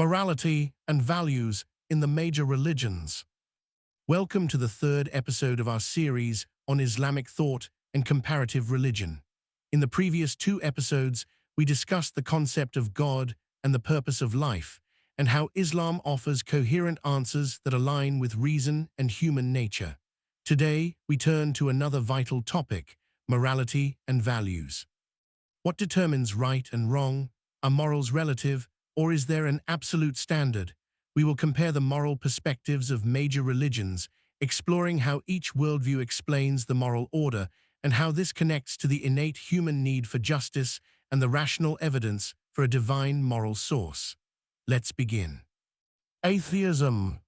morality, and values in the major religions. Welcome to the third episode of our series on Islamic thought and comparative religion. In the previous two episodes, we discussed the concept of God and the purpose of life, and how Islam offers coherent answers that align with reason and human nature. Today, we turn to another vital topic, morality and values. What determines right and wrong? Are morals relative, or is there an absolute standard? We will compare the moral perspectives of major religions, exploring how each worldview explains the moral order and how this connects to the innate human need for justice and the rational evidence for a divine moral source. Let's begin. Atheism.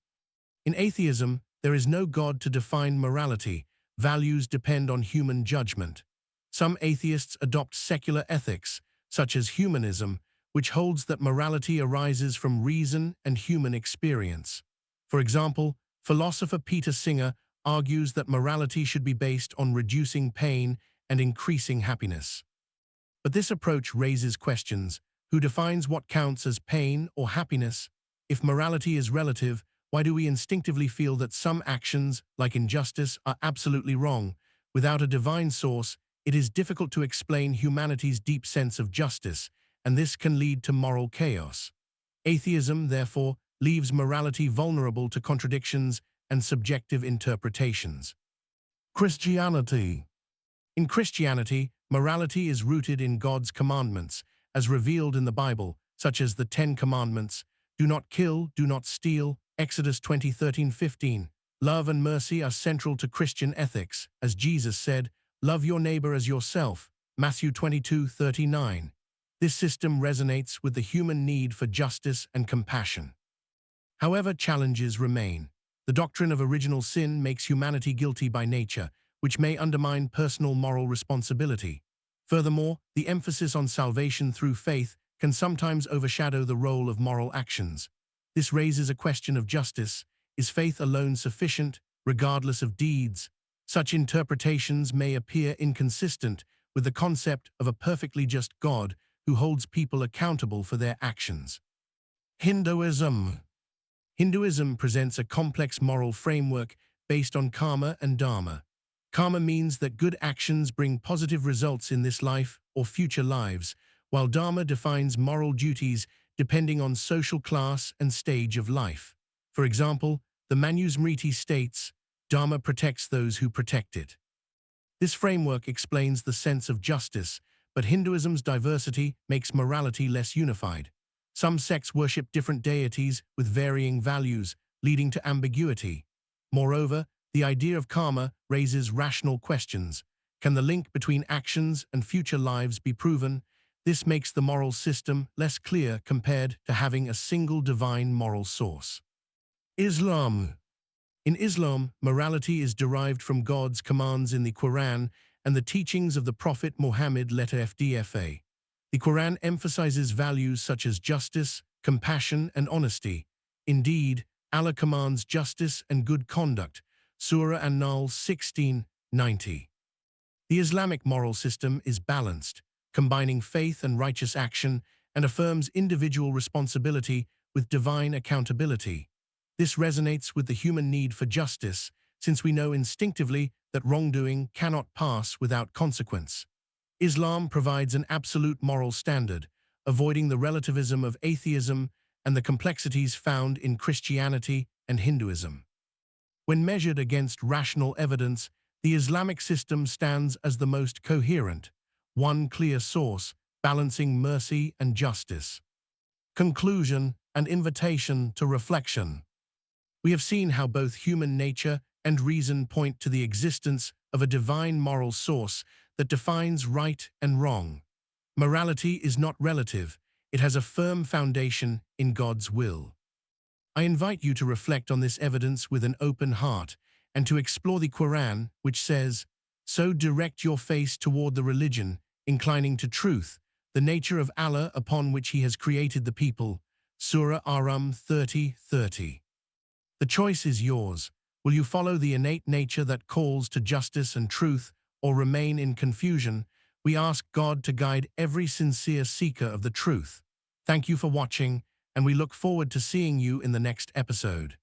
In atheism, there is no God to define morality. Values depend on human judgment. Some atheists adopt secular ethics, such as humanism, which holds that morality arises from reason and human experience. For example, philosopher Peter Singer argues that morality should be based on reducing pain and increasing happiness. But this approach raises questions. Who defines what counts as pain or happiness? If morality is relative, why do we instinctively feel that some actions, like injustice, are absolutely wrong? Without a divine source, it is difficult to explain humanity's deep sense of justice, and this can lead to moral chaos. Atheism, therefore, leaves morality vulnerable to contradictions and subjective interpretations. Christianity. In Christianity, morality is rooted in God's commandments, as revealed in the Bible, such as the Ten Commandments: do not kill, do not steal, Exodus 20:13-15. Love and mercy are central to Christian ethics, as Jesus said, love your neighbor as yourself, Matthew 22:39. This system resonates with the human need for justice and compassion. However, challenges remain. The doctrine of original sin makes humanity guilty by nature, which may undermine personal moral responsibility. Furthermore, the emphasis on salvation through faith can sometimes overshadow the role of moral actions. This raises a question of justice. Is faith alone sufficient, regardless of deeds? Such interpretations may appear inconsistent with the concept of a perfectly just God who holds people accountable for their actions. Hinduism. Hinduism presents a complex moral framework based on karma and dharma. Karma means that good actions bring positive results in this life or future lives, while dharma defines moral duties depending on social class and stage of life. For example, the Manusmriti states, "Dharma protects those who protect it." This framework explains the sense of justice, but Hinduism's diversity makes morality less unified. Some sects worship different deities with varying values, leading to ambiguity. Moreover, the idea of karma raises rational questions. Can the link between actions and future lives be proven? This makes the moral system less clear compared to having a single divine moral source. Islam. In Islam, morality is derived from God's commands in the Quran and the teachings of the Prophet Muhammad (FDFA). The Quran emphasizes values such as justice, compassion, and honesty. Indeed, Allah commands justice and good conduct, Surah An-Nahl 16:90. The Islamic moral system is balanced, combining faith and righteous action, and affirms individual responsibility with divine accountability. This resonates with the human need for justice, since we know instinctively that wrongdoing cannot pass without consequence. Islam provides an absolute moral standard, avoiding the relativism of atheism and the complexities found in Christianity and Hinduism. When measured against rational evidence, the Islamic system stands as the most coherent, one clear source, balancing mercy and justice. Conclusion and invitation to reflection. We have seen how both human nature and reason point to the existence of a divine moral source that defines right and wrong. Morality is not relative, it has a firm foundation in God's will. I invite you to reflect on this evidence with an open heart and to explore the Quran, which says, "So direct your face toward the religion, inclining to truth, the nature of Allah upon which He has created the people." Surah Aram 30:30. The choice is yours. Will you follow the innate nature that calls to justice and truth, or remain in confusion? We ask God to guide every sincere seeker of the truth. Thank you for watching, and we look forward to seeing you in the next episode.